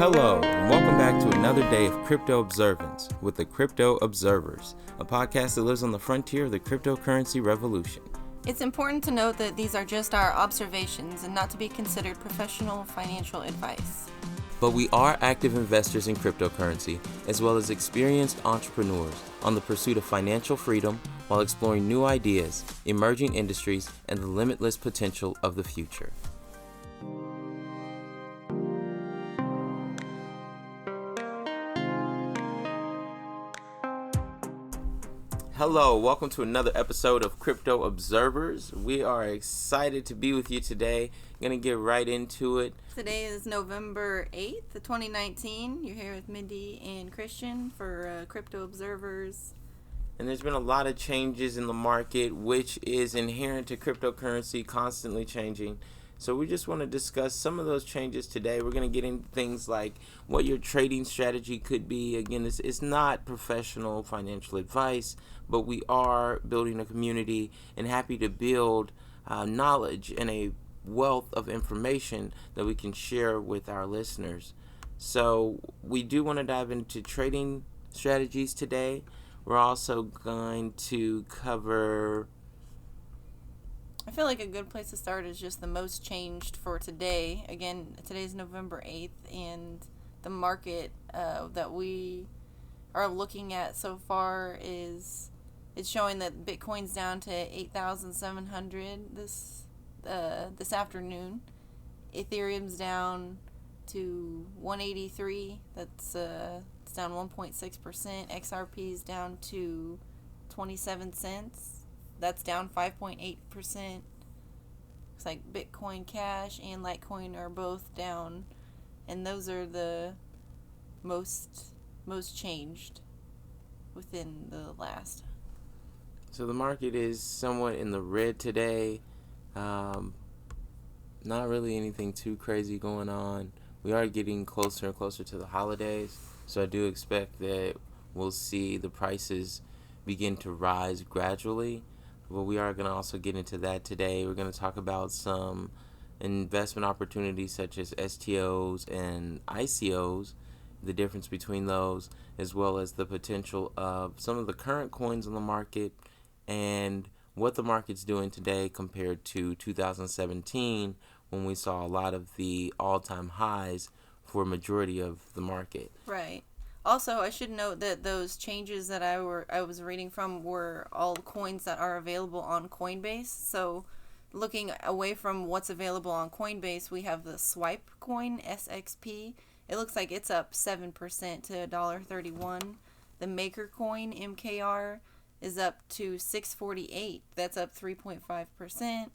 Hello, and welcome back to another day of Crypto Observance with the Crypto Observers, a podcast that lives on the frontier of the cryptocurrency revolution. It's important to note that these are just our observations and not to be considered professional financial advice. But we are active investors in cryptocurrency, as well as experienced entrepreneurs on the pursuit of financial freedom while exploring new ideas, emerging industries, and the limitless potential of the future. Hello, welcome to another episode of Crypto Observers. We are excited to be with you today. Going to get right into it. Today is November 8th, 2019. You're here with Mindy and Christian for Crypto Observers. And there's been a lot of changes in the market, which is inherent to cryptocurrency, constantly changing. So we just want to discuss some of those changes today. We're going to get into things like what your trading strategy could be. Again, it's not professional financial advice, but we are building a community and happy to build knowledge and a wealth of information that we can share with our listeners. So we do want to dive into trading strategies today. We're also going to cover... I feel like a good place to start is just the most changed for today. Again, today's November 8th, and the market that we are looking at so far it's showing that Bitcoin's down to 8,700 this afternoon. Ethereum's down to 183. That's it's down 1.6%. XRP's down to 27 cents. That's down 5.8%. Looks like Bitcoin Cash and Litecoin are both down, and those are the most changed within the last. So the market is somewhat in the red today. Not really anything too crazy going on. We are getting closer and closer to the holidays, so I do expect that we'll see the prices begin to rise gradually. But we are going to also get into that today. We're going to talk about some investment opportunities such as STOs and ICOs, the difference between those, as well as the potential of some of the current coins on the market and what the market's doing today compared to 2017 when we saw a lot of the all-time highs for a majority of the market. Right. Also, I should note that those changes that I was reading from were all coins that are available on Coinbase. So, looking away from what's available on Coinbase, we have the Swipe coin, SXP. It looks like it's up 7% to $1.31. The Maker coin, MKR, is up to $6.48. That's up 3.5%.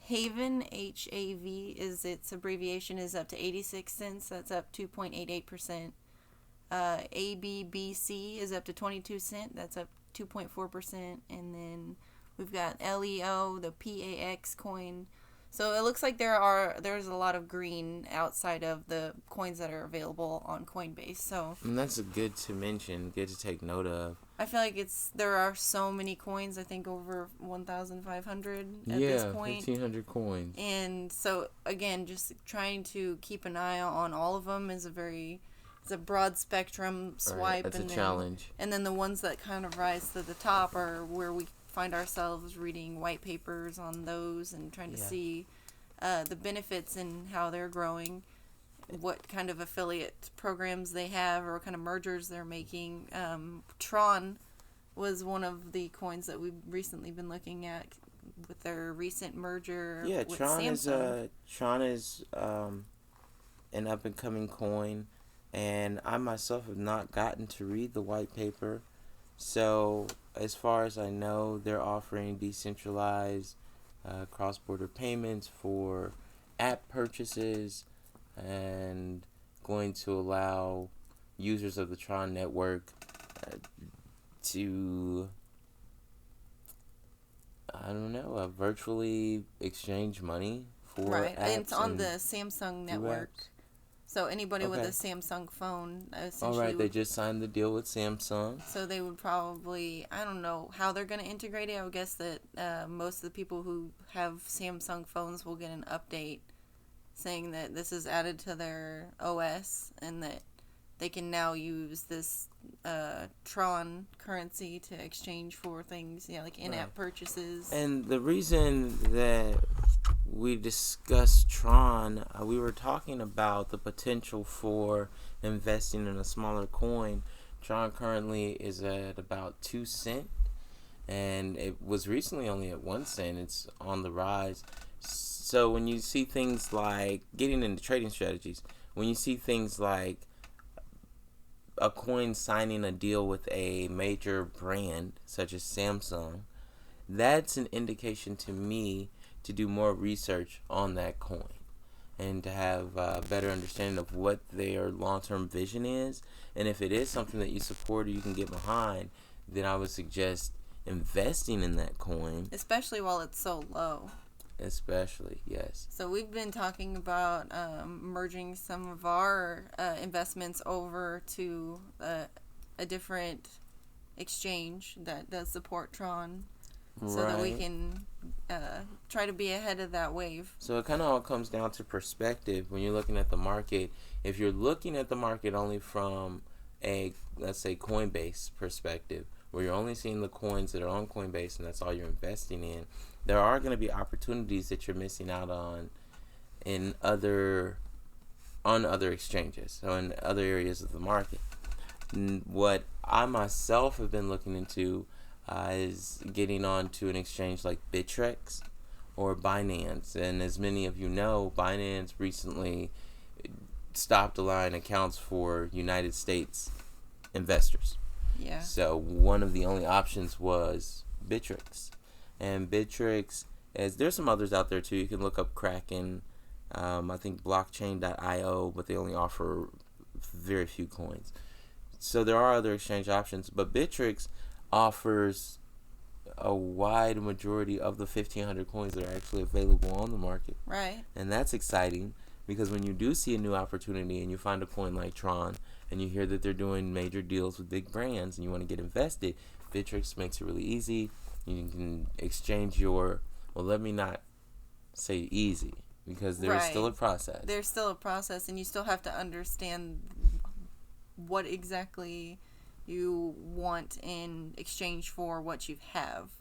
Haven, HAV is its abbreviation, is up to 86 cents. That's up 2.88%. ABBC is up to 22 cents. That's up 2.4%. And then we've got LEO, the PAX coin. So it looks like there's a lot of green outside of the coins that are available on Coinbase. So And that's good to mention, good to take note of. I feel like there are so many coins. I think over 1,500 at this point. 1,500 coins. And so again, just trying to keep an eye on all of them is it's a broad spectrum swipe. Right, that's a challenge. And then the ones that kind of rise to the top are where we find ourselves reading white papers on those and trying to see the benefits and how they're growing, what kind of affiliate programs they have or what kind of mergers they're making. Tron was one of the coins that we've recently been looking at with their recent merger with Samsung. Tron is an up-and-coming coin. And I myself have not gotten to read the white paper. So as far as I know, they're offering decentralized cross-border payments for app purchases and going to allow users of the Tron network to, virtually exchange money for right. apps. And it's on the Samsung network. So anybody with a Samsung phone, essentially... All right, they just signed the deal with Samsung. So they would probably... I don't know how they're going to integrate it. I would guess that most of the people who have Samsung phones will get an update saying that this is added to their OS and that they can now use this Tron currency to exchange for things, like in-app purchases. And the reason that we discussed Tron, we were talking about the potential for investing in a smaller coin. Tron currently is at about 2 cents, and it was recently only at 1 cent. It's on the rise. So when you see things like getting into trading strategies, when you see things like a coin signing a deal with a major brand such as Samsung, that's an indication to me to do more research on that coin and to have a better understanding of what their long-term vision is. And if it is something that you support or you can get behind, then I would suggest investing in that coin. Especially while it's so low. Especially, yes. So we've been talking about merging some of our investments over to a different exchange that does support Tron, so that we can try to be ahead of that wave. So it kind of all comes down to perspective when you're looking at the market. If you're looking at the market only from a, let's say, Coinbase perspective, where you're only seeing the coins that are on Coinbase and that's all you're investing in, there are going to be opportunities that you're missing out on other exchanges, so in other areas of the market. What I myself have been looking into is getting onto an exchange like Bittrex or Binance. And as many of you know, Binance recently stopped allowing accounts for United States investors. Yeah. So one of the only options was Bittrex. And Bittrex, there's some others out there too. You can look up Kraken, I think blockchain.io, but they only offer very few coins. So there are other exchange options, but Bittrex offers a wide majority of the 1,500 coins that are actually available on the market. Right. And that's exciting, because when you do see a new opportunity and you find a coin like Tron and you hear that they're doing major deals with big brands and you want to get invested, Bittrex makes it really easy. You can exchange your, well, let me not say easy, because there's still a process. There's still a process, and you still have to understand what exactly you want in exchange for what you have.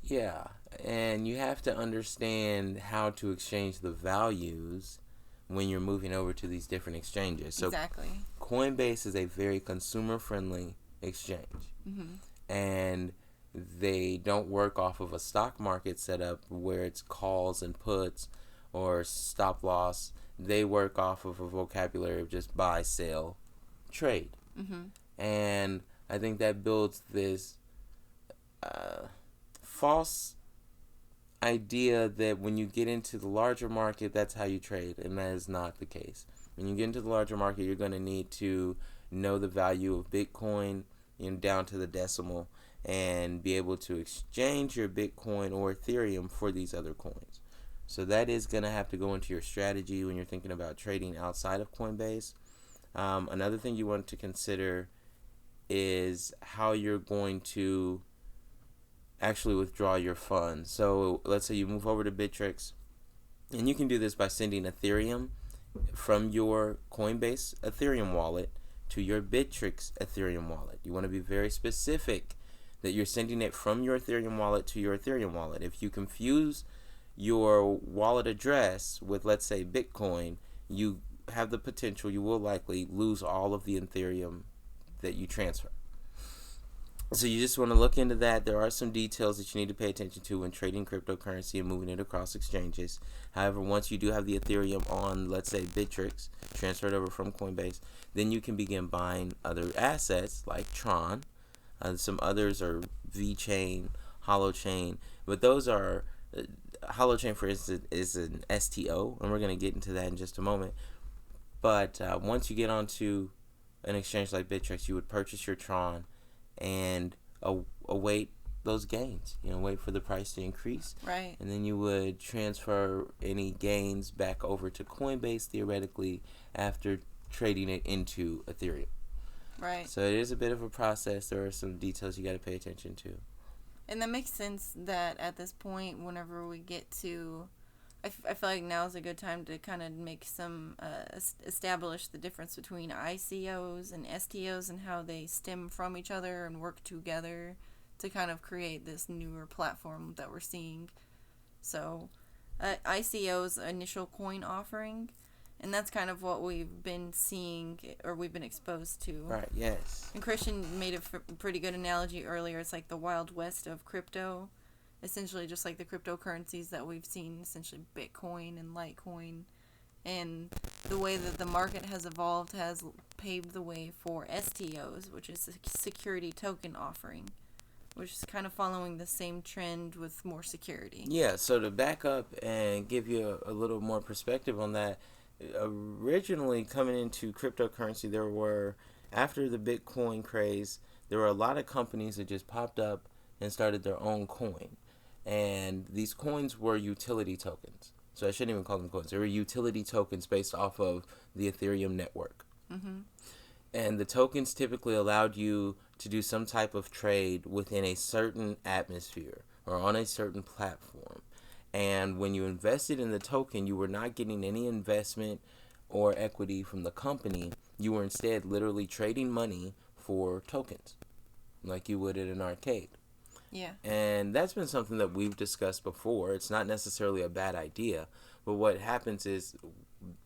Yeah, and you have to understand how to exchange the values when you're moving over to these different exchanges. So exactly. Coinbase is a very consumer-friendly exchange. Mm-hmm. And they don't work off of a stock market setup where it's calls and puts or stop loss. They work off of a vocabulary of just buy, sell, trade. Mm-hmm. And I think that builds this false idea that when you get into the larger market, that's how you trade, and that is not the case. When you get into the larger market, you're going to need to know the value of Bitcoin, down to the decimal, and be able to exchange your Bitcoin or Ethereum for these other coins. So that is going to have to go into your strategy when you're thinking about trading outside of Coinbase. Another thing you want to consider is how you're going to actually withdraw your funds. So let's say you move over to Bittrex, and you can do this by sending Ethereum from your Coinbase Ethereum wallet to your Bittrex Ethereum wallet. You want to be very specific that you're sending it from your Ethereum wallet to your Ethereum wallet. If you confuse your wallet address with, let's say, Bitcoin, you have the potential, you will likely lose all of the Ethereum that you transfer. So you just want to look into that. There are some details that you need to pay attention to when trading cryptocurrency and moving it across exchanges. However, once you do have the Ethereum on, let's say, Bittrex, transferred over from Coinbase, then you can begin buying other assets like Tron. Some others are VeChain, HoloChain, but those are, HoloChain, for instance, is an STO, and we're going to get into that in just a moment. But once you get onto an exchange like Bittrex, you would purchase your Tron and await those gains. Wait for the price to increase. Right. And then you would transfer any gains back over to Coinbase, theoretically, after trading it into Ethereum. Right. So it is a bit of a process. There are some details you got to pay attention to. And that makes sense that at this point, whenever we get to I feel like now is a good time to kind of make some establish the difference between ICOs and STOs and how they stem from each other and work together to kind of create this newer platform that we're seeing. So, ICO's initial coin offering, and that's kind of what we've been seeing or we've been exposed to. Right, yes. And Christian made a pretty good analogy earlier. It's like the Wild West of crypto. Essentially just like the cryptocurrencies that we've seen, essentially Bitcoin and Litecoin. And the way that the market has evolved has paved the way for STOs, which is a security token offering, which is kind of following the same trend with more security. Yeah, so to back up and give you a little more perspective on that, originally coming into cryptocurrency, there were, after the Bitcoin craze, there were a lot of companies that just popped up and started their own coin. And these coins were utility tokens. So I shouldn't even call them coins. They were utility tokens based off of the Ethereum network. Mm-hmm. And the tokens typically allowed you to do some type of trade within a certain atmosphere or on a certain platform. And when you invested in the token, you were not getting any investment or equity from the company. You were instead literally trading money for tokens, like you would at an arcade. Yeah. And that's been something that we've discussed before. It's not necessarily a bad idea, but what happens is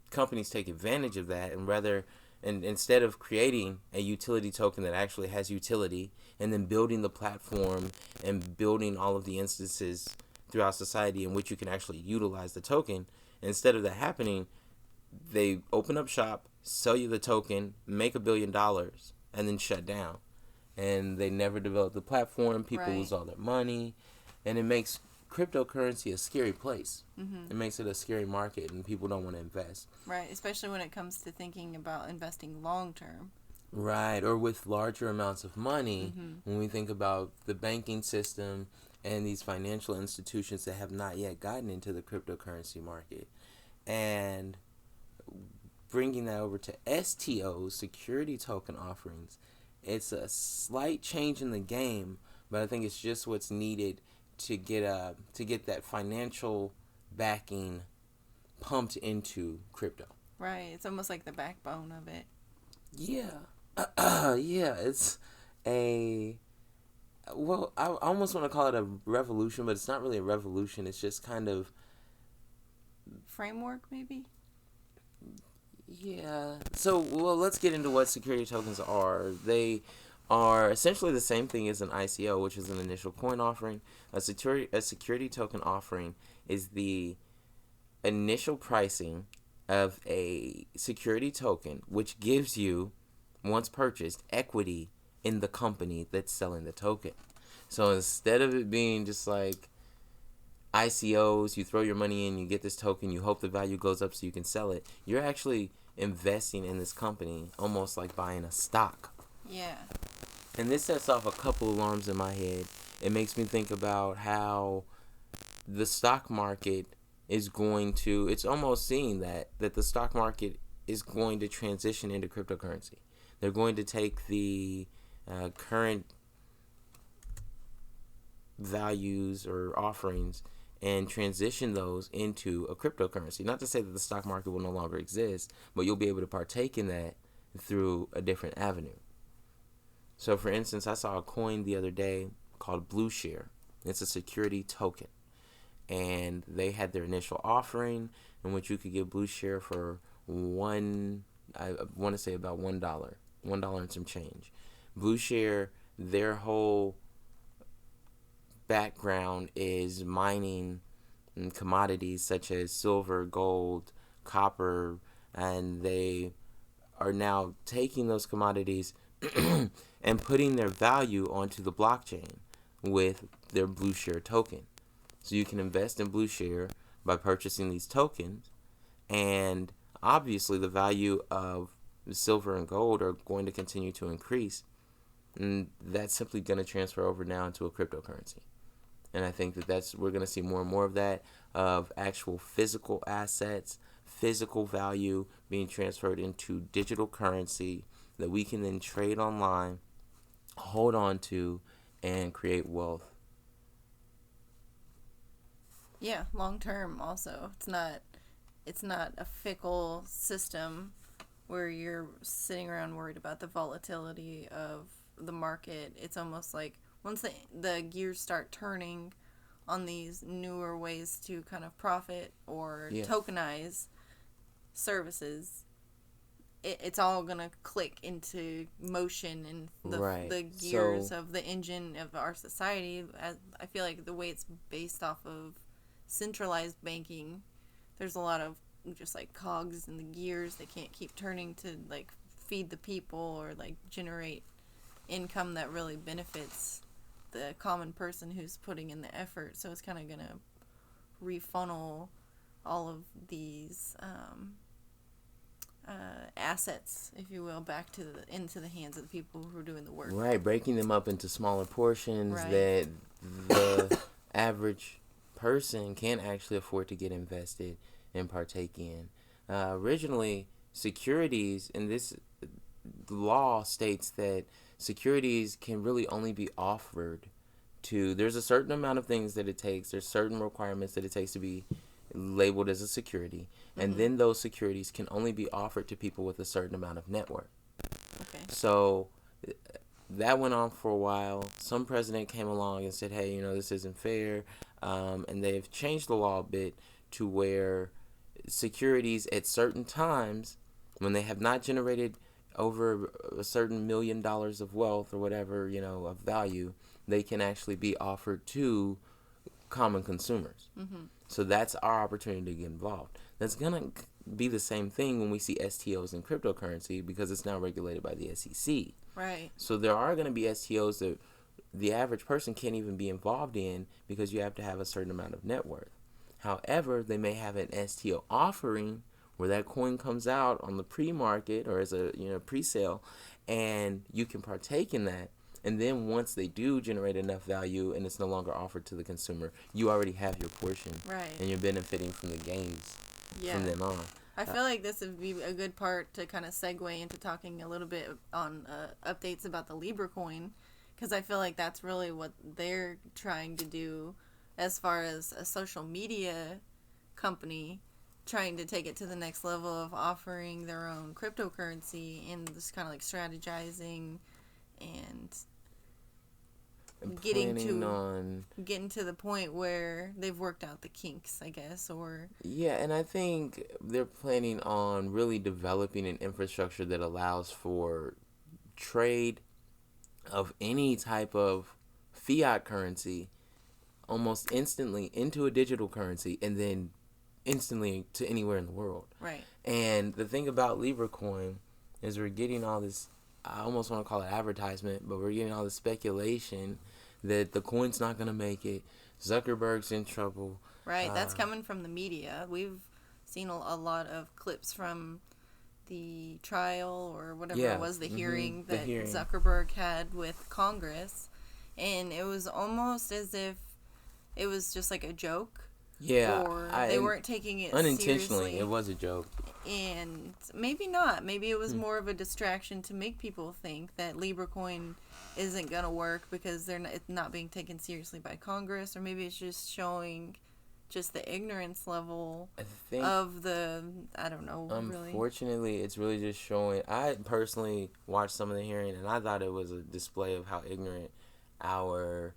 companies take advantage of that, and instead of creating a utility token that actually has utility and then building the platform and building all of the instances throughout society in which you can actually utilize the token, instead of that happening, they open up shop, sell you the token, make $1 billion, and then shut down. And they never develop the platform. People lose all their money, and it makes cryptocurrency a scary place. Mm-hmm. It makes it a scary market, and people don't want to invest. Right, especially when it comes to thinking about investing long term. Right, or with larger amounts of money. Mm-hmm. When we think about the banking system and these financial institutions that have not yet gotten into the cryptocurrency market, and bringing that over to STOs, security token offerings. It's a slight change in the game, but I think it's just what's needed to get that financial backing pumped into crypto. Right, it's almost like the backbone of it. Yeah, yeah. It's I almost want to call it a revolution, but it's not really a revolution. It's just kind of framework, maybe. Yeah. So, let's get into what security tokens are. They are essentially the same thing as an ICO, which is an initial coin offering. A security token offering is the initial pricing of a security token, which gives you, once purchased, equity in the company that's selling the token. So instead of it being just like ICOs, you throw your money in, you get this token, you hope the value goes up so you can sell it. You're actually investing in this company, almost like buying a stock. Yeah. And this sets off a couple alarms in my head. It makes me think about how the stock market is going to, it's almost seeing that the stock market is going to transition into cryptocurrency. They're going to take the current values or offerings and transition those into a cryptocurrency. Not to say that the stock market will no longer exist, but you'll be able to partake in that through a different avenue. So for instance, I saw a coin the other day called Blue Share. It's a security token. And they had their initial offering in which you could get Blue Share for I want to say about $1. $1 and some change. Blue Share, their whole background is mining commodities such as silver, gold, copper, and they are now taking those commodities and putting their value onto the blockchain with their Blue Share token. So you can invest in Blue Share by purchasing these tokens, and obviously the value of silver and gold are going to continue to increase, and that's simply going to transfer over now into a cryptocurrency. And I think we're going to see more and more of that, of actual physical assets, physical value being transferred into digital currency that we can then trade online, hold on to, and create wealth. Yeah, long term also. It's not a fickle system where you're sitting around worried about the volatility of the market. It's almost like once the gears start turning on these newer ways to kind of profit or Yeah. tokenize services, it's all gonna click into motion, and Right. the gears So, of the engine of our society. As I feel like the way it's based off of centralized banking, there's a lot of just like cogs in the gears. They can't keep turning to like feed the people or like generate income that really benefits the common person who's putting in the effort. So it's kind of gonna refunnel all of these assets, if you will, back to into the hands of the people who are doing the work. right, breaking them up into smaller portions Right. that the average person can't actually afford to get invested and partake in. Originally, securities, and this law states that securities can really only be offered to, there's a certain amount of things that it takes, there's certain requirements that it takes to be labeled as a security, and then those securities can only be offered to people with a certain amount of net worth. Okay. So that went on for a while. Some president came along and said, hey, this isn't fair. And they've changed the law a bit to where securities at certain times, when they have not generated over a certain $1 million of wealth or whatever, of value, they can actually be offered to common consumers. So that's our opportunity to get involved. That's going to be the same thing when we see STOs in cryptocurrency, because it's now regulated by the SEC. Right. So there are going to be STOs that the average person can't even be involved in because you have to have a certain amount of net worth. However, they may have an STO offering where that coin comes out on the pre-market or as a pre-sale, and you can partake in that. And then once they do generate enough value and it's no longer offered to the consumer, you already have your portion, Right. and you're benefiting from the gains from then on. I feel like this would be a good part to kind of segue into talking a little bit on updates about the Libra coin, because I feel like that's really what they're trying to do as far as a social media company, trying to take it to the next level of offering their own cryptocurrency and just kind of like strategizing and getting to the point where they've worked out the kinks, I guess, or Yeah, and I think they're planning on really developing an infrastructure that allows for trade of any type of fiat currency almost instantly into a digital currency, and then instantly to anywhere in the world. right. And the thing about Libra coin is we're getting all this, I almost want to call it advertisement, but we're getting all this speculation that the coin's not going to make it. Zuckerberg's in trouble. Right, that's coming from the media. We've seen a lot of clips from the trial or whatever it was, the hearing that Zuckerberg had with Congress, and it was almost as if it was just like a joke. Yeah, or they weren't taking it unintentionally. seriously. It was a joke. And maybe not. Maybe it was more of a distraction to make people think that Libra coin isn't going to work because it's not being taken seriously by Congress, or maybe it's just showing just the ignorance level of the, I don't know, unfortunately, it's really just showing. I personally watched some of the hearing, and I thought it was a display of how ignorant our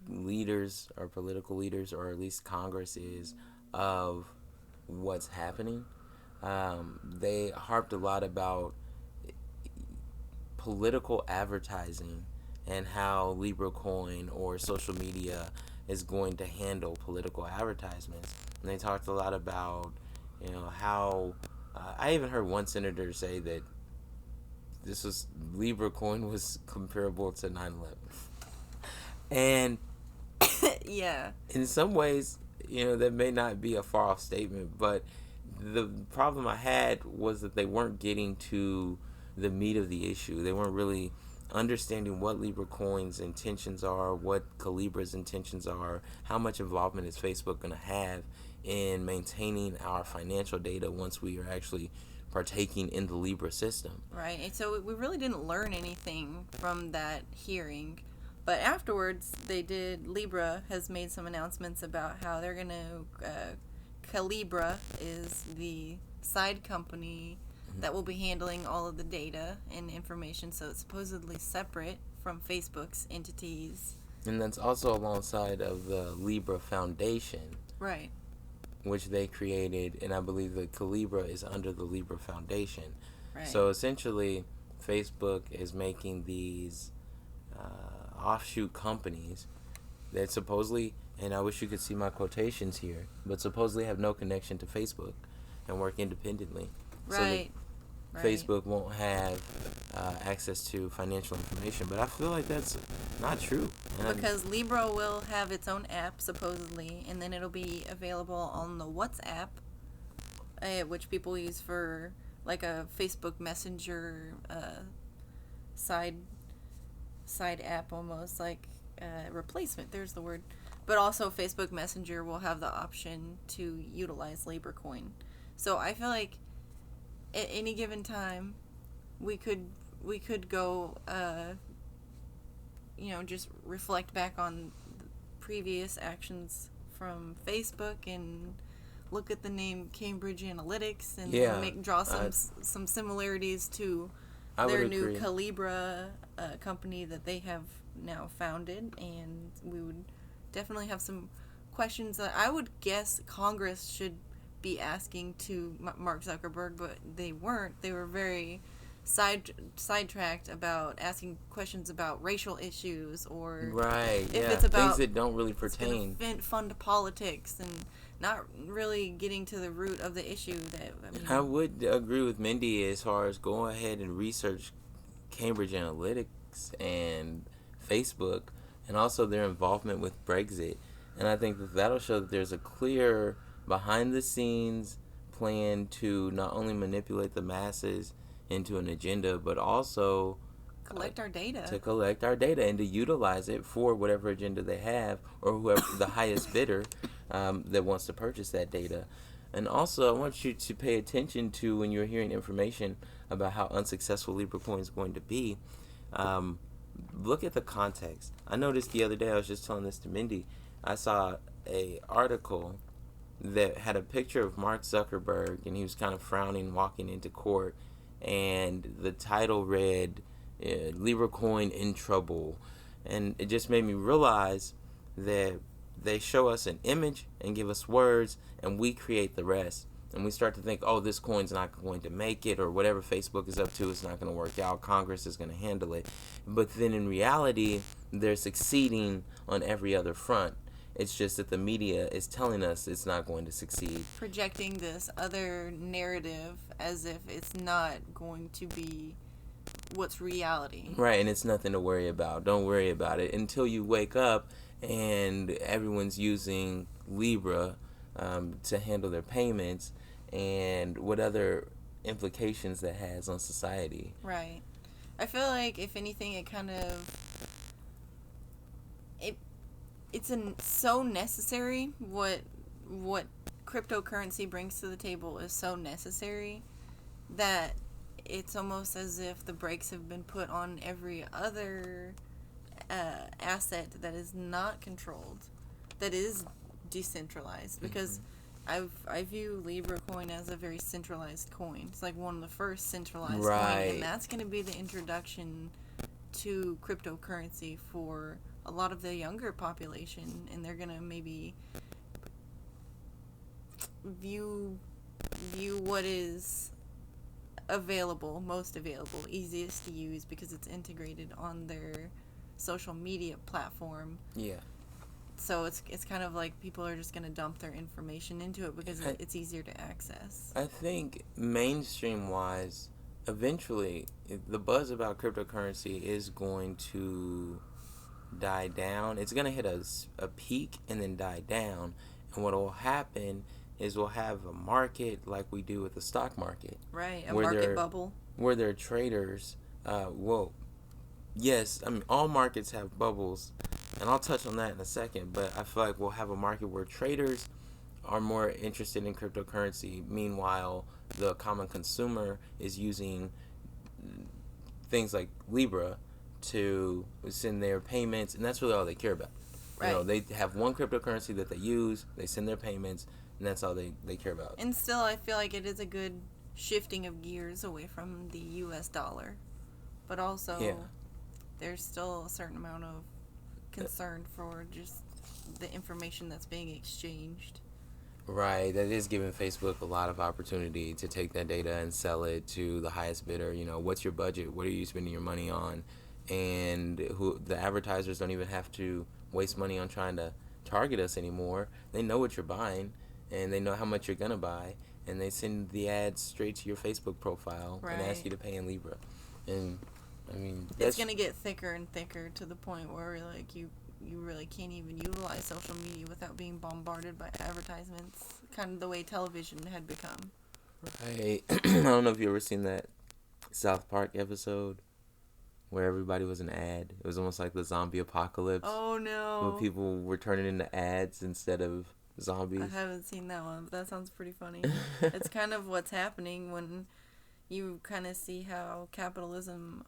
leaders, or political leaders, or at least Congress is of what's happening. They harped a lot about political advertising and how Libra coin or social media is going to handle political advertisements. And they talked a lot about, how I even heard one senator say that Libra coin was comparable to 9/11. And yeah, in some ways, that may not be a far off statement, but the problem I had was that they weren't getting to the meat of the issue. They weren't really understanding what Libra Coin's intentions are, what Calibra's intentions are, how much involvement is Facebook going to have in maintaining our financial data once we are actually partaking in the Libra system. Right. And so we really didn't learn anything from that hearing But afterwards, Libra has made some announcements about how they're going to, Calibra is the side company that will be handling all of the data and information, so it's supposedly separate from Facebook's entities. And that's also alongside of the Libra Foundation. Right. Which they created, and I believe the Calibra is under the Libra Foundation. Right. So essentially, Facebook is making these offshoot companies that supposedly, and I wish you could see my quotations here, but supposedly have no connection to Facebook and work independently. Right. So Facebook won't have access to financial information, but I feel like that's not true. Because Libra will have its own app, supposedly, and then it'll be available on the WhatsApp, which people use for like a Facebook Messenger side app, almost like replacement. There's the word. But also, Facebook Messenger will have the option to utilize Libra coin. So I feel like at any given time, we could go, just reflect back on previous actions from Facebook and look at the name Cambridge Analytics and draw some similarities to their new Calibra company that they have now founded, and we would definitely have some questions that I would guess Congress should be asking to Mark Zuckerberg, but they weren't. They were very sidetracked about asking questions about racial issues, or if it's about things that don't really pertain, fund politics, and not really getting to the root of the issue. I would agree with Mindy as far as go ahead and research Cambridge Analytics and Facebook, and also their involvement with Brexit. And I think that'll show that there's a clear behind-the-scenes plan to not only manipulate the masses into an agenda, but also collect our data. To collect our data and to utilize it for whatever agenda they have, or whoever the highest bidder that wants to purchase that data. And also, I want you to pay attention to when you're hearing information about how unsuccessful Libra Coin is going to be. Look at the context. I noticed the other day, I was just telling this to Mindy, I saw a article that had a picture of Mark Zuckerberg, and he was kind of frowning walking into court, and the title read, Libra Coin in trouble. And it just made me realize that they show us an image and give us words, and we create the rest. And we start to think, oh, this coin's not going to make it, or whatever Facebook is up to is not going to work out. Congress is going to handle it. But then in reality, they're succeeding on every other front. It's just that the media is telling us it's not going to succeed. Projecting this other narrative as if it's not going to be what's reality. Right, and it's nothing to worry about. Don't worry about it until you wake up and everyone's using Libra to handle their payments, and what other implications that has on society. Right. I feel like, if anything, it kind of... It's so necessary. What cryptocurrency brings to the table is so necessary that it's almost as if the brakes have been put on every other asset that is not controlled, that is decentralized. Because I view Libra coin as a very centralized coin. It's like one of the first centralized coins, and that's going to be the introduction to cryptocurrency for a lot of the younger population, and they're going to maybe view what is most available, easiest to use, because it's integrated on their social media platform. Yeah. So it's kind of like people are just going to dump their information into it because it's easier to access. I think mainstream-wise, eventually, the buzz about cryptocurrency is going to die down. It's going to hit a peak and then die down. And what will happen is we'll have a market like we do with the stock market. Right, a market bubble. Where there are traders. Yes, I mean, all markets have bubbles, and I'll touch on that in a second, but I feel like we'll have a market where traders are more interested in cryptocurrency. Meanwhile, the common consumer is using things like Libra to send their payments, and that's really all they care about. Right. You know, they have one cryptocurrency that they use, they send their payments, and that's all they care about. And still, I feel like it is a good shifting of gears away from the U.S. dollar. But also, there's still a certain amount of concern for just the information that's being exchanged. Right, that is giving Facebook a lot of opportunity to take that data and sell it to the highest bidder. You know, what's your budget? What are you spending your money on? And the advertisers don't even have to waste money on trying to target us anymore. They know what you're buying, and they know how much you're gonna buy, and they send the ads straight to your Facebook profile and ask you to pay in Libra. And I mean, it's gonna get thicker and thicker to the point where like you really can't even utilize social media without being bombarded by advertisements. Kind of the way television had become. Right. I don't know if you ever seen that South Park episode where everybody was an ad. It was almost like the zombie apocalypse. Oh no! Where people were turning into ads instead of zombies. I haven't seen that one, but that sounds pretty funny. It's kind of what's happening when you kind of see how capitalism,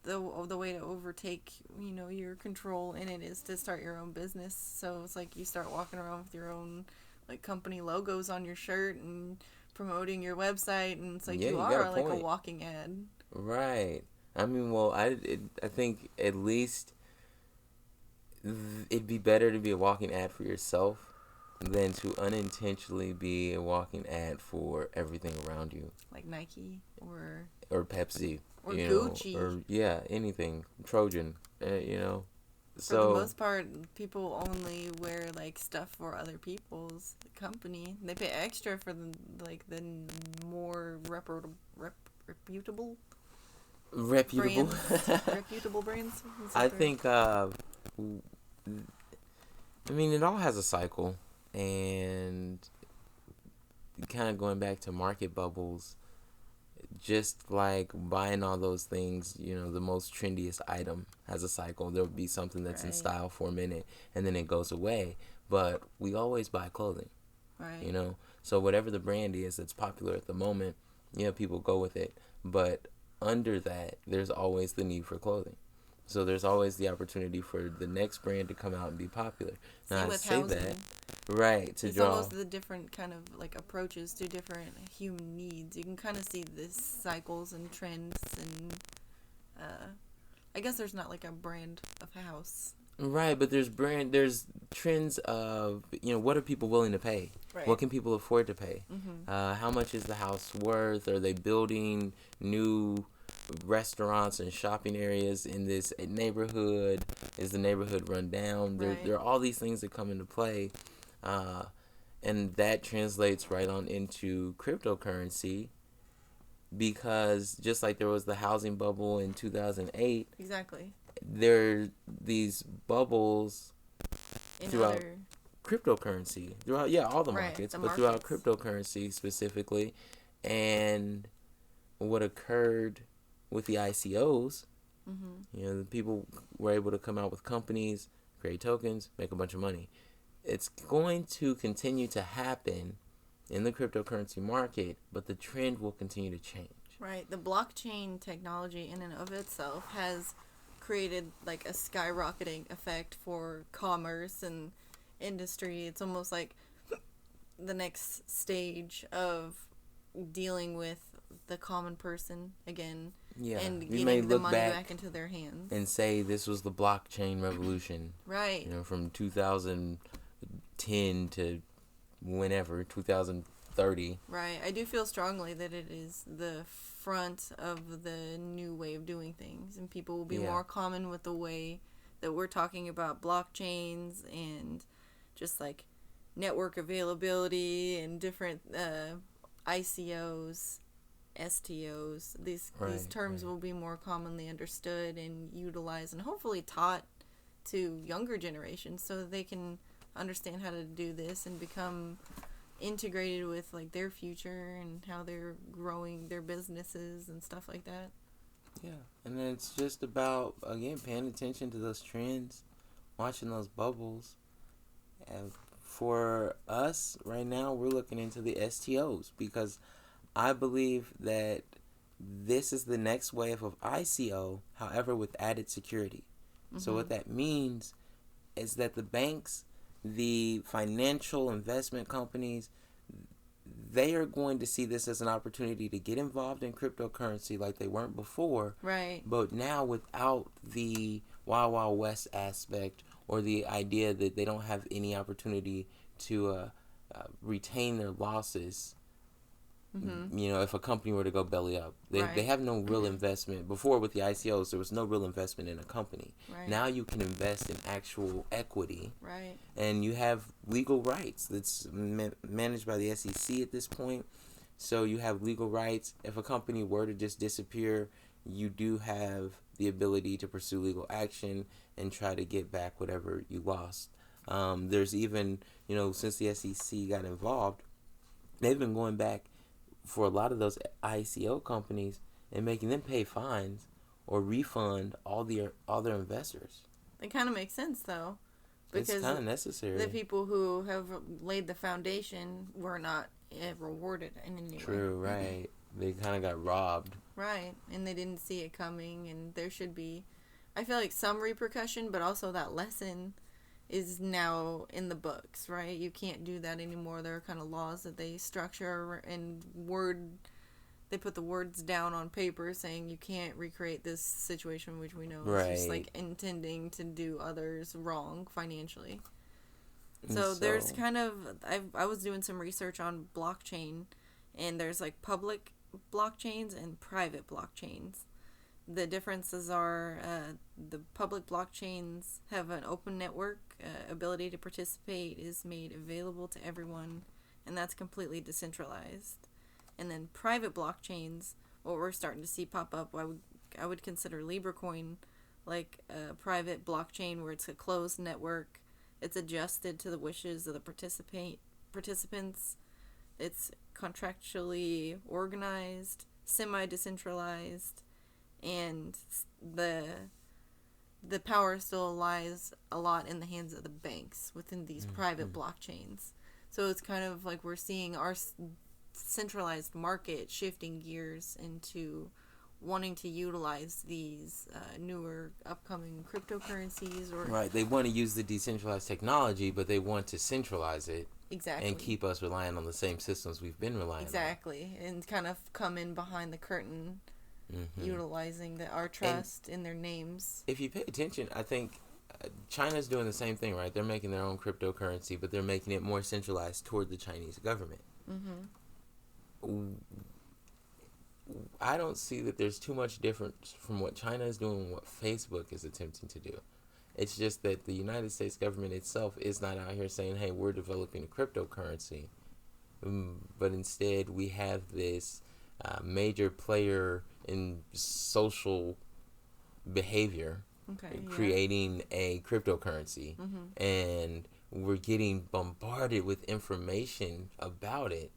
the way to overtake, you know, your control in it is to start your own business. So it's like you start walking around with your own like company logos on your shirt and promoting your website, and it's like you are like a walking ad. Right. I mean, well, I think at least it'd be better to be a walking ad for yourself than to unintentionally be a walking ad for everything around you. Like Nike or Pepsi. Or Gucci. Or anything. Trojan, you know. For the most part, people only wear like stuff for other people's company. They pay extra for the more reputable brands. I think I mean, it all has a cycle, and kind of going back to market bubbles, just like buying all those things, you know, the most trendiest item has a cycle. There'll be something that's in style for a minute, and then it goes away. But we always buy clothing, you know? So whatever the brand is that's popular at the moment, people go with it. But under that, there's always the need for clothing. So there's always the opportunity for the next brand to come out and be popular. Now, I say housing. That, right, to it's draw. almost the different kind of like approaches to different human needs. You can kind of see this cycles and trends, and I guess there's not like a brand of house. Right, but there's trends of, what are people willing to pay? Right. What can people afford to pay? Mm-hmm. How much is the house worth? Are they building new restaurants and shopping areas in this neighborhood? Is the neighborhood run down? There are all these things that come into play, and that translates right on into cryptocurrency, because just like there was the housing bubble in 2008, exactly, there are these bubbles throughout other cryptocurrency, throughout all the markets, but throughout cryptocurrency specifically. And what occurred with the ICOs, the people were able to come out with companies, create tokens, make a bunch of money. It's going to continue to happen in the cryptocurrency market, but the trend will continue to change. Right. The blockchain technology in and of itself has created like a skyrocketing effect for commerce and industry. It's almost like the next stage of dealing with the common person again, and getting the money back into their hands and say this was the blockchain revolution, right? From 2010 to whenever 2030. Right. I do feel strongly that it is the front of the new way of doing things, and people will be more common with the way that we're talking about blockchains and just like network availability and different ICOs, STOs. These terms will be more commonly understood and utilized, and hopefully taught to younger generations so that they can understand how to do this and become integrated with like their future and how they're growing their businesses and stuff like that. Yeah, and then it's just about, again, paying attention to those trends, watching those bubbles. And for us right now, we're looking into the STOs, because I believe that this is the next wave of ICO, however, with added security. So what that means is that the banks, the financial investment companies, they are going to see this as an opportunity to get involved in cryptocurrency like they weren't before. Right. But now without the Wild Wild West aspect, or the idea that they don't have any opportunity to retain their losses. You know, if a company were to go belly up, they have no real investment. Before, with the ICOs, there was no real investment in a company. Right. Now you can invest in actual equity. Right. And you have legal rights that's managed by the SEC at this point. So you have legal rights. If a company were to just disappear, you do have the ability to pursue legal action and try to get back whatever you lost. There's even, you know, since the SEC got involved, they've been going back for a lot of those ICO companies and making them pay fines or refund all their investors. It kind of makes sense, though. Because it's kind of necessary. The people who have laid the foundation were not rewarded in any way. True, right. They kind of got robbed. Right, and they didn't see it coming, and there should be, I feel like, some repercussion, but also that lesson is now in the books, right? You can't do that anymore. There are kind of laws that they structure and they put the words down on paper saying you can't recreate this situation, which we know is just like intending to do others wrong financially. So there's kind of, I was doing some research on blockchain, and there's like public blockchains and private blockchains. The differences are the public blockchains have an open network. Ability to participate is made available to everyone, and that's completely decentralized. And then private blockchains, what we're starting to see pop up, I would consider Libra coin like a private blockchain where it's a closed network. It's adjusted to the wishes of the participants. It's contractually organized, semi-decentralized, and the power still lies a lot in the hands of the banks within these private blockchains. So it's kind of like we're seeing our centralized market shifting gears into wanting to utilize these newer upcoming cryptocurrencies. Right, they want to use the decentralized technology, but they want to centralize it. Exactly. And keep us relying on the same systems we've been relying on. Exactly, and kind of come in behind the curtain. Utilizing our trust in their names. If you pay attention, I think China's doing the same thing, right? They're making their own cryptocurrency, but they're making it more centralized toward the Chinese government. I don't see that there's too much difference from what China is doing and what Facebook is attempting to do. It's just that the United States government itself is not out here saying, hey, we're developing a cryptocurrency. But instead, we have this major player in social behavior creating a cryptocurrency, and we're getting bombarded with information about it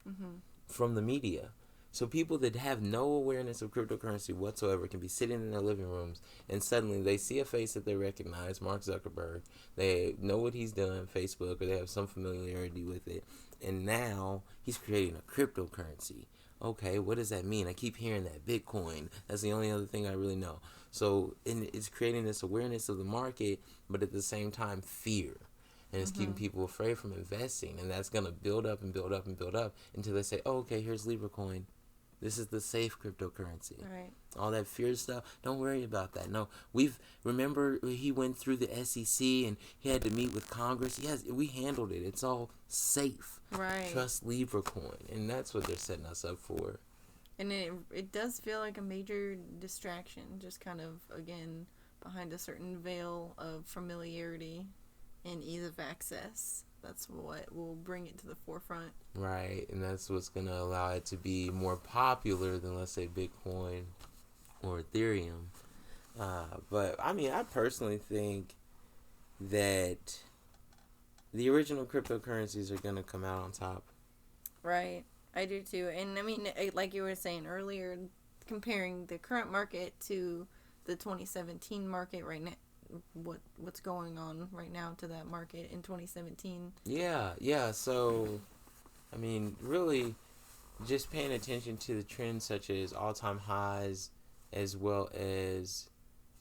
from the media. So people that have no awareness of cryptocurrency whatsoever can be sitting in their living rooms, and suddenly they see a face that they recognize, Mark Zuckerberg. They know what he's done, Facebook, or they have some familiarity with it, and now he's creating a cryptocurrency. Okay, what does that mean? I keep hearing that Bitcoin. That's the only other thing I really know. So it's creating this awareness of the market, but at the same time, fear. And it's keeping people afraid from investing. And that's going to build up and build up and build up until they say, oh, okay, here's Libra coin. This is the safe cryptocurrency. Right. All that fear stuff, don't worry about that. No, remember he went through the SEC and he had to meet with Congress. Yes, we handled it. It's all safe. Right. Trust Libra coin. And that's what they're setting us up for. And it does feel like a major distraction, just kind of, again, behind a certain veil of familiarity and ease of access. That's what will bring it to the forefront. Right, and that's what's going to allow it to be more popular than, let's say, Bitcoin or Ethereum. But, I mean, I personally think that the original cryptocurrencies are going to come out on top. Right, I do too. And, I mean, like you were saying earlier, comparing the current market to the 2017 market right now, what's going on right now to that market in 2017. Yeah, so I mean, really, just paying attention to the trends such as all-time highs as well as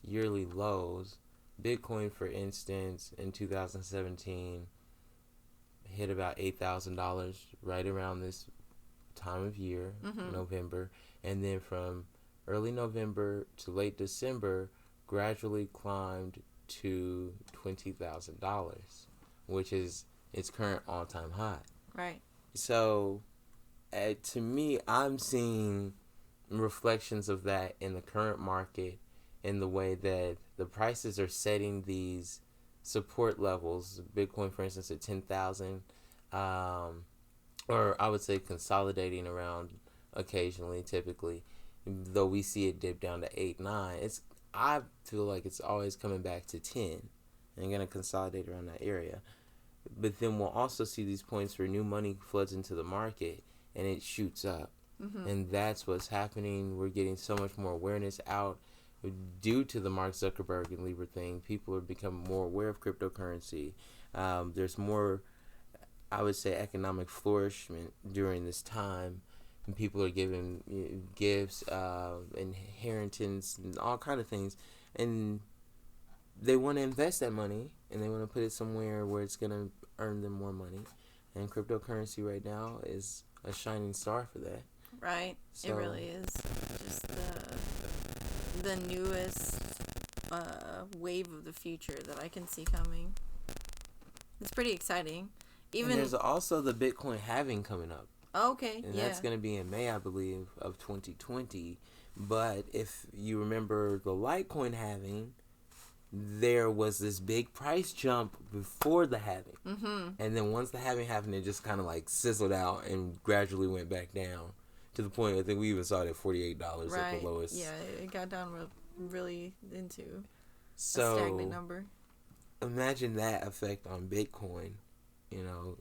yearly lows. Bitcoin, for instance, in 2017 hit about $8,000 right around this time of year, November, and then from early November to late December gradually climbed to $20,000, which is its current all-time high. Right. So, to me, I'm seeing reflections of that in the current market, in the way that the prices are setting these support levels. Bitcoin, for instance, at 10,000, or I would say consolidating around occasionally, typically, though we see it dip down to 8, 9. I feel like it's always coming back to 10 and going to consolidate around that area. But then we'll also see these points where new money floods into the market and it shoots up. And that's what's happening. We're getting so much more awareness out due to the Mark Zuckerberg and Libra thing. People are becoming more aware of cryptocurrency. There's more, I would say, economic flourishment during this time. And people are giving gifts, inheritance, and all kind of things. And they want to invest that money, and they want to put it somewhere where it's going to earn them more money. And cryptocurrency right now is a shining star for that. Right. So, it really is just the newest wave of the future that I can see coming. It's pretty exciting. And there's also the Bitcoin halving coming up. Okay, and that's going to be in May, I believe, of 2020. But if you remember the Litecoin halving, there was this big price jump before the halving. And then once the halving happened, it just kind of like sizzled out and gradually went back down to the point I think we even saw it at $48 at the lowest. Yeah, it got down really into a stagnant number. Imagine that effect on Bitcoin.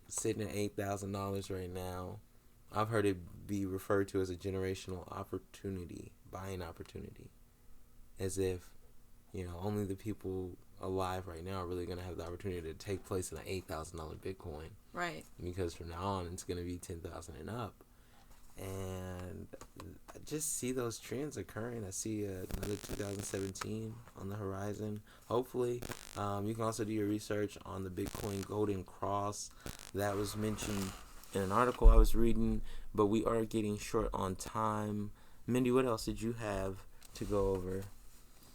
Sitting at $8,000 right now. I've heard it be referred to as a generational opportunity, buying opportunity. As if, only the people alive right now are really going to have the opportunity to take place in an $8,000 Bitcoin. Right. Because from now on, it's going to be $10,000 and up. And I just see those trends occurring. I see another 2017 on the horizon. Hopefully, you can also do your research on the Bitcoin Golden Cross. That was mentioned in an article I was reading, but we are getting short on time. Mindy, what else did you have to go over?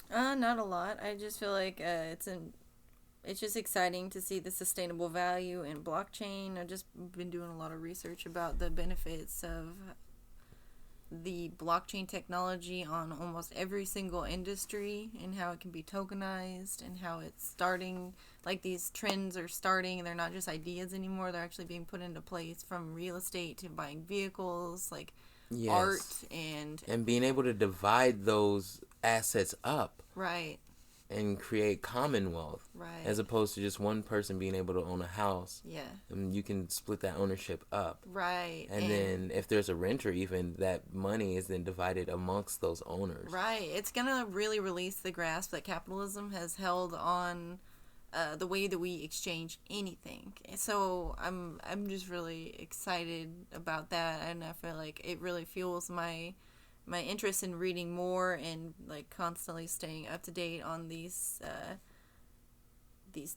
Not a lot. I just feel like it's just exciting to see the sustainable value in blockchain. I've just been doing a lot of research about the benefits of the blockchain technology on almost every single industry and how it can be tokenized and how it's starting, like these trends are starting and they're not just ideas anymore. They're actually being put into place, from real estate to buying vehicles, like art and being able to divide those assets up. Right. And create commonwealth. Right. As opposed to just one person being able to own a house. Yeah. And you can split that ownership up. Right. And then if there's a renter, even, that money is then divided amongst those owners. Right. It's going to really release the grasp that capitalism has held on the way that we exchange anything. So I'm just really excited about that, and I feel like it really fuels my interest in reading more and like constantly staying up to date on these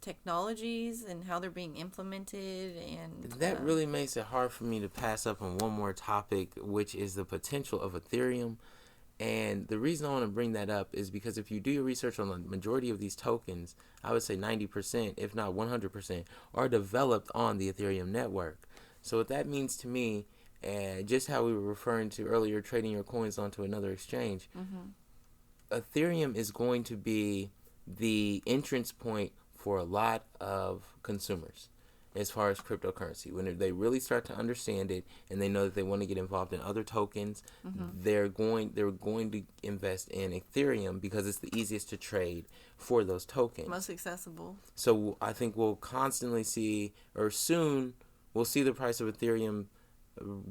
technologies and how they're being implemented. And that really makes it hard for me to pass up on one more topic, which is the potential of Ethereum. And the reason I want to bring that up is because if you do your research on the majority of these tokens, I would say 90%, if not 100%, are developed on the Ethereum network. So what that means to me, and just how we were referring to earlier, trading your coins onto another exchange, Ethereum is going to be the entrance point for a lot of consumers as far as cryptocurrency. When they really start to understand it and they know that they want to get involved in other tokens, they're going to invest in Ethereum because it's the easiest to trade for those tokens. Most accessible. So I think we'll constantly see, or soon we'll see, the price of Ethereum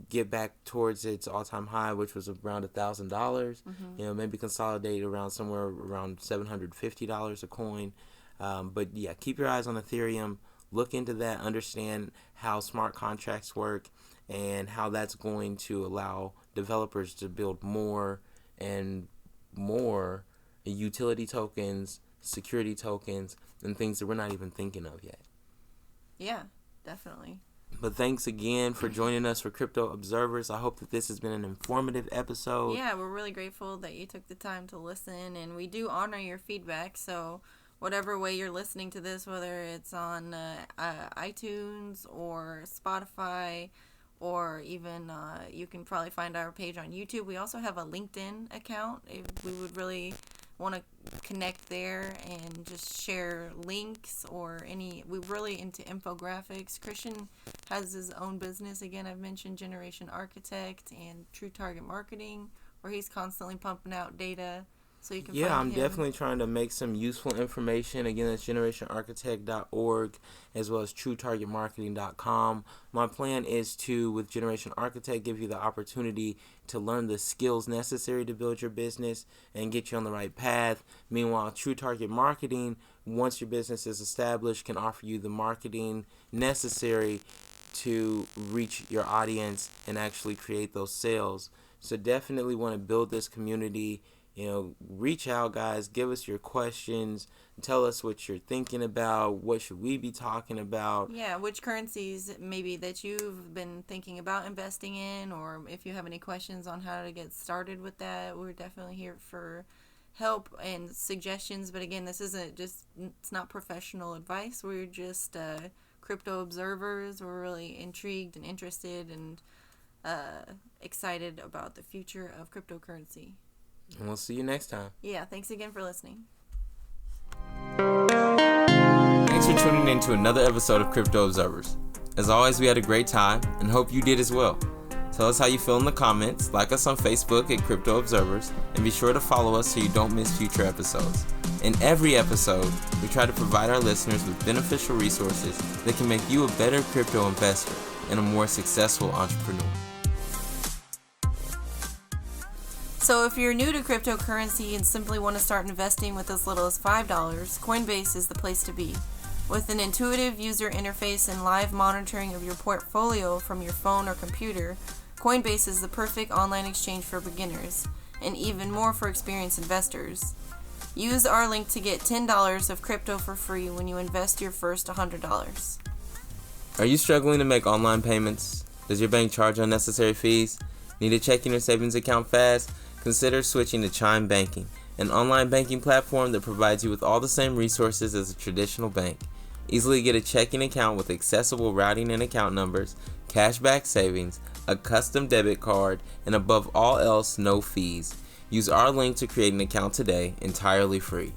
get back towards its all-time high, which was around $1,000. Maybe consolidate around somewhere around $750 a coin. But yeah, keep your eyes on Ethereum. Look into that. Understand how smart contracts work, and how that's going to allow developers to build more and more utility tokens, security tokens, and things that we're not even thinking of yet. Yeah, definitely. But thanks again for joining us for Crypto Observers. I hope that this has been an informative episode. Yeah, we're really grateful that you took the time to listen, and we do honor your feedback. So whatever way you're listening to this, whether it's on iTunes or Spotify, or even you can probably find our page on YouTube. We also have a LinkedIn account. If we would really want to connect there and just share links or any. We're really into infographics. Christian has his own business. Again, I've mentioned Generation Architect and True Target Marketing, where he's constantly pumping out data. So you can find I'm him. definitely trying to make some useful information. Again, that's generationarchitect.org as well as truetargetmarketing.com. My plan is to, with Generation Architect, give you the opportunity to learn the skills necessary to build your business and get you on the right path. Meanwhile, True Target Marketing, once your business is established, can offer you the marketing necessary to reach your audience and actually create those sales. So definitely want to build this community. Reach out, guys. Give us your questions. Tell us what you're thinking about. What should we be talking about? Yeah, which currencies maybe that you've been thinking about investing in, or if you have any questions on how to get started with that, we're definitely here for help and suggestions. But again, this isn't just, it's not professional advice. We're just crypto observers. We're really intrigued and interested and excited about the future of cryptocurrency. And we'll see you next time. Yeah, thanks again for listening. Thanks for tuning in to another episode of Crypto Observers. As always, we had a great time and hope you did as well. Tell us how you feel in the comments, like us on Facebook at Crypto Observers, and be sure to follow us so you don't miss future episodes. In every episode, we try to provide our listeners with beneficial resources that can make you a better crypto investor and a more successful entrepreneur. So if you're new to cryptocurrency and simply want to start investing with as little as $5, Coinbase is the place to be. With an intuitive user interface and live monitoring of your portfolio from your phone or computer, Coinbase is the perfect online exchange for beginners, and even more for experienced investors. Use our link to get $10 of crypto for free when you invest your first $100. Are you struggling to make online payments? Does your bank charge unnecessary fees? Need a checking or savings account fast? Consider switching to Chime Banking, an online banking platform that provides you with all the same resources as a traditional bank. Easily get a checking account with accessible routing and account numbers, cashback savings, a custom debit card, and above all else, no fees. Use our link to create an account today, entirely free.